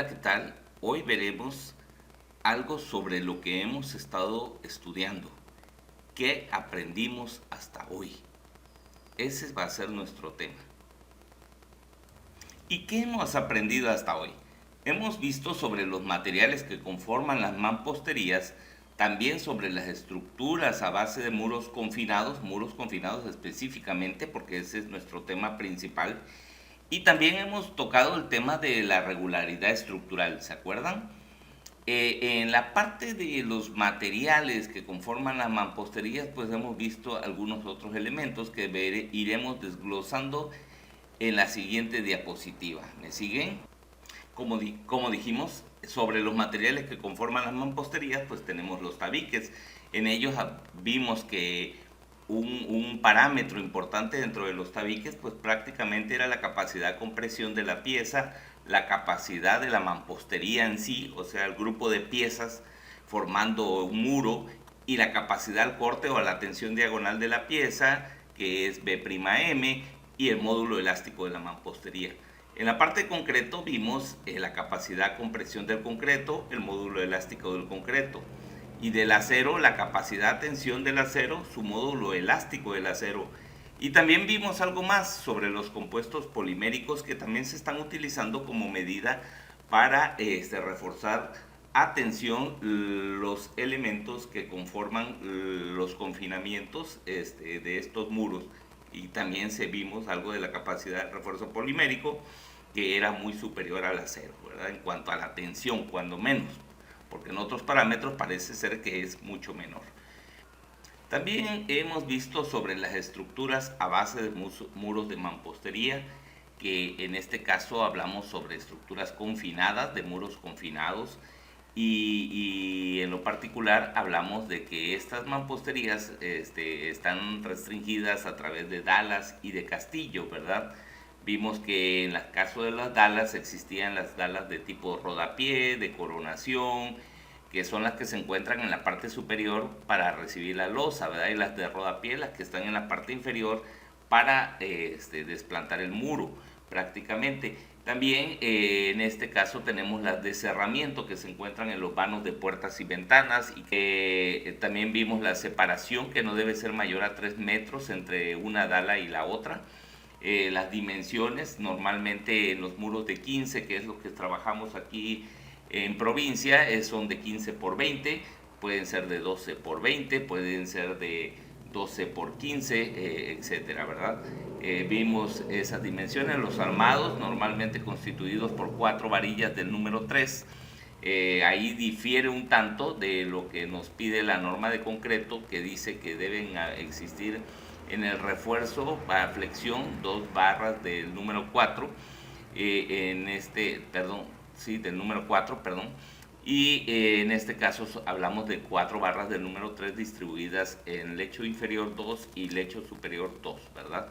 Hola, ¿qué tal? Hoy veremos algo sobre lo que hemos estado estudiando. ¿Qué aprendimos hasta hoy? Ese va a ser nuestro tema. ¿Y qué hemos aprendido hasta hoy? Hemos visto sobre los materiales que conforman las mamposterías, también sobre las estructuras a base de muros confinados específicamente, porque ese es nuestro tema principal. Y también hemos tocado el tema de la regularidad estructural, ¿se acuerdan? En la parte de los materiales que conforman las mamposterías, pues hemos visto algunos otros elementos que iremos desglosando en la siguiente diapositiva. ¿Me siguen? Como dijimos, sobre los materiales que conforman las mamposterías, pues tenemos los tabiques. En ellos vimos que un parámetro importante dentro de los tabiques, pues prácticamente era la capacidad de compresión de la pieza, la capacidad de la mampostería en sí, o sea, el grupo de piezas formando un muro, y la capacidad al corte o a la tensión diagonal de la pieza, que es B'M, y el módulo elástico de la mampostería. En la parte de concreto vimos la capacidad de compresión del concreto, el módulo elástico del concreto. Y del acero, la capacidad de tensión del acero, su módulo elástico del acero. Y también vimos algo más sobre los compuestos poliméricos que también se están utilizando como medida para reforzar a tensión los elementos que conforman los confinamientos de estos muros. Y también vimos algo de la capacidad de refuerzo polimérico, que era muy superior al acero, ¿verdad? En cuanto a la tensión, cuando menos, porque en otros parámetros parece ser que es mucho menor. También hemos visto sobre las estructuras a base de muros de mampostería, que en este caso hablamos sobre estructuras confinadas, de muros confinados, y en lo particular hablamos de que estas mamposterías están restringidas a través de dalas y de castillo, ¿verdad? Vimos que en el caso de las dalas existían las dalas de tipo rodapié, de coronación, que son las que se encuentran en la parte superior para recibir la losa, ¿verdad? Y las de rodapié, las que están en la parte inferior para desplantar el muro, prácticamente. También en este caso tenemos las de cerramiento que se encuentran en los vanos de puertas y ventanas, y que también vimos la separación que no debe ser mayor a 3 metros entre una dala y la otra. Las dimensiones, normalmente en los muros de 15, que es lo que trabajamos aquí en provincia, son de 15 por 20, pueden ser de 12 por 20, pueden ser de 12 por 15, etcétera, ¿verdad? Vimos esas dimensiones, los armados, normalmente constituidos por 4 varillas del número 3. Ahí difiere un tanto de lo que nos pide la norma de concreto, que dice que deben existir en el refuerzo para flexión 2 barras del número 4, del número 4, perdón, y en este caso hablamos de 4 barras del número 3 distribuidas en lecho inferior 2 y lecho superior 2, ¿verdad?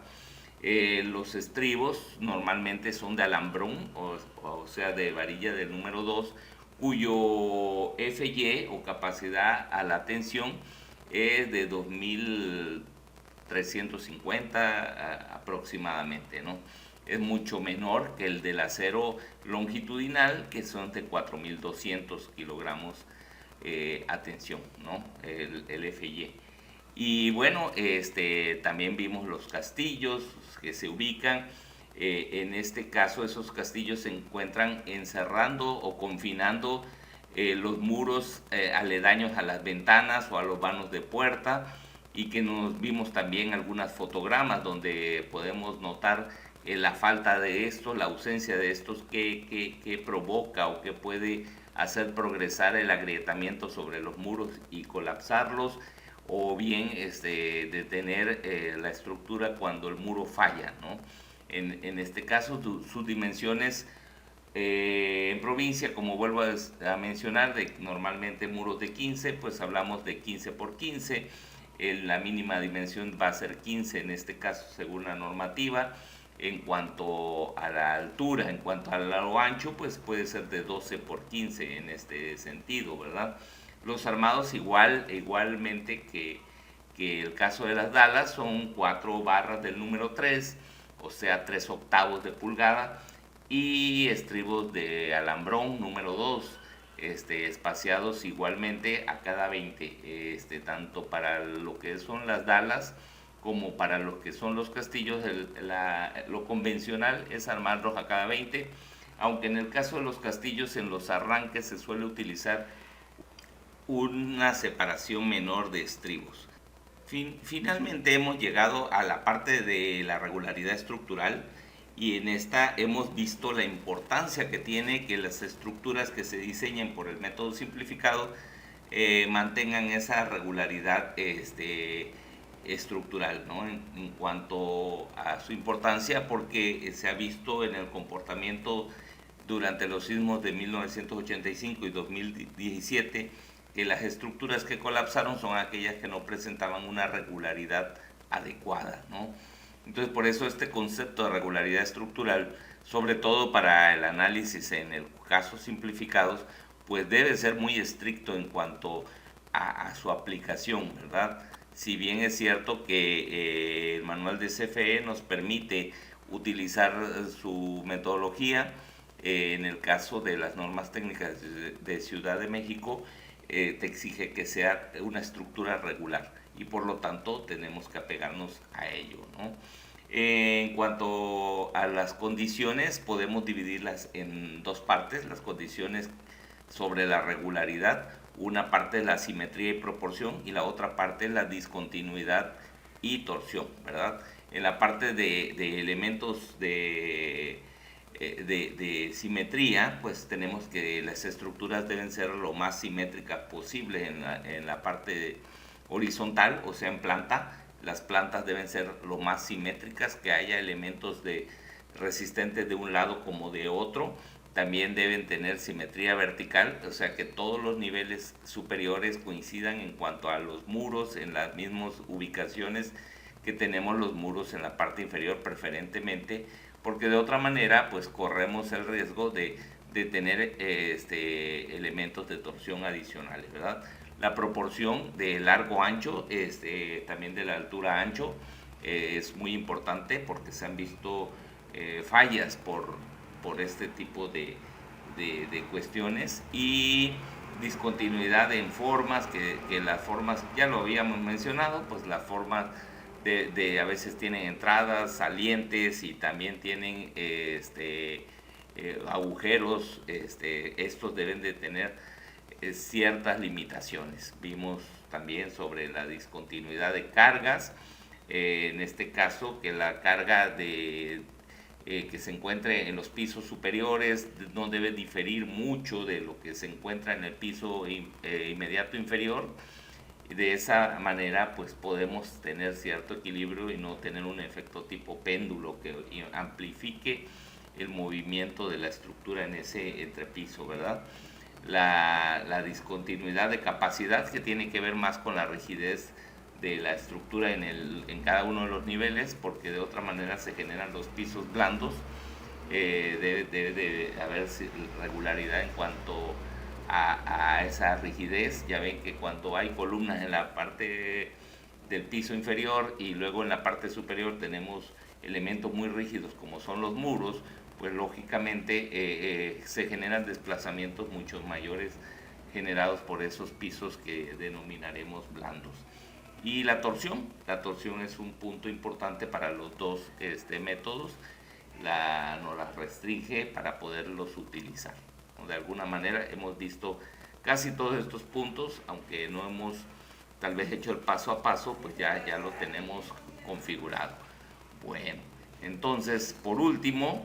Los estribos normalmente son de alambrón, o sea, de varilla del número 2, cuyo FY o capacidad a la tensión es de 2350 aproximadamente, ¿no? Es mucho menor que el del acero longitudinal, que son de 4200 kilogramos a tensión, ¿no? El FY. Y bueno, también vimos los castillos que se ubican. En este caso, esos castillos se encuentran encerrando o confinando los muros aledaños a las ventanas o a los vanos de puerta, y que nos vimos también algunas fotogramas donde podemos notar la falta de estos, la ausencia de estos, que provoca o que puede hacer progresar el agrietamiento sobre los muros y colapsarlos, o bien detener la estructura cuando el muro falla, ¿no? En este caso, sus dimensiones en provincia, como vuelvo a mencionar, de normalmente muros de 15, pues hablamos de 15 por 15. La mínima dimensión va a ser 15 en este caso, según la normativa. En cuanto a la altura, en cuanto al lado ancho, pues puede ser de 12 por 15 en este sentido, ¿verdad? Los armados igualmente que el caso de las dalas, son 4 barras del número 3, o sea 3 octavos de pulgada, y estribos de alambrón número 2, espaciados igualmente a cada 20, tanto para lo que son las dalas como para lo que son los castillos. Lo convencional es armarlos a cada 20, aunque en el caso de los castillos en los arranques se suele utilizar una separación menor de estribos. Finalmente hemos llegado a la parte de la regularidad estructural, y en esta hemos visto la importancia que tiene que las estructuras que se diseñen por el método simplificado mantengan esa regularidad estructural, ¿no? En cuanto a su importancia, porque se ha visto en el comportamiento durante los sismos de 1985 y 2017 que las estructuras que colapsaron son aquellas que no presentaban una regularidad adecuada, ¿no? Entonces, por eso este concepto de regularidad estructural, sobre todo para el análisis en el casos simplificados, pues debe ser muy estricto en cuanto a su aplicación, ¿verdad? Si bien es cierto que el manual de CFE nos permite utilizar su metodología, en el caso de las normas técnicas de Ciudad de México, te exige que sea una estructura regular y por lo tanto tenemos que apegarnos a ello, ¿no? En cuanto a las condiciones, podemos dividirlas en dos partes: las condiciones sobre la regularidad. Una parte es la simetría y proporción y la otra parte es la discontinuidad y torsión, ¿verdad? En la parte de elementos de simetría, pues tenemos que las estructuras deben ser lo más simétricas posible en la parte horizontal, o sea, en planta. Las plantas deben ser lo más simétricas, que haya elementos resistentes de un lado como de otro. También deben tener simetría vertical, o sea, que todos los niveles superiores coincidan en cuanto a los muros, en las mismas ubicaciones que tenemos los muros en la parte inferior preferentemente, porque de otra manera pues corremos el riesgo de tener elementos de torsión adicionales, ¿verdad? La proporción de largo ancho, también de la altura ancho, es muy importante porque se han visto fallas por este tipo de cuestiones. Y discontinuidad en formas, que las formas ya lo habíamos mencionado, pues las formas a veces tienen entradas, salientes, y también tienen agujeros. Estos deben de tener ciertas limitaciones. Vimos también sobre la discontinuidad de cargas, en este caso que la carga que se encuentre en los pisos superiores no debe diferir mucho de lo que se encuentra en el piso inmediato inferior. De esa manera pues podemos tener cierto equilibrio y no tener un efecto tipo péndulo que amplifique el movimiento de la estructura en ese entrepiso, ¿verdad? La discontinuidad de capacidad, que tiene que ver más con la rigidez de la estructura en cada uno de los niveles, porque de otra manera se generan los pisos blandos. Debe de haber regularidad en cuanto a esa rigidez. Ya ven que cuando hay columnas en la parte del piso inferior y luego en la parte superior tenemos elementos muy rígidos como son los muros, pues lógicamente se generan desplazamientos mucho mayores generados por esos pisos que denominaremos blandos. Y la torsión es un punto importante para los dos métodos. Nos las restringe para poderlos utilizar. De alguna manera hemos visto casi todos estos puntos, aunque no hemos tal vez hecho el paso a paso, pues ya lo tenemos configurado. Bueno, entonces por último,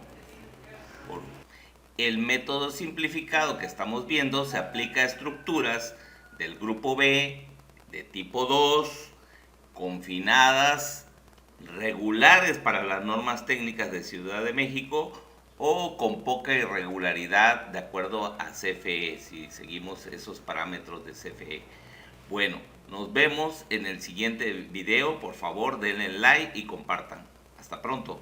el método simplificado que estamos viendo se aplica a estructuras del grupo B, de tipo 2, confinadas, regulares para las normas técnicas de Ciudad de México, o con poca irregularidad de acuerdo a CFE, si seguimos esos parámetros de CFE. Bueno, nos vemos en el siguiente video. Por favor, denle like y compartan. Hasta pronto.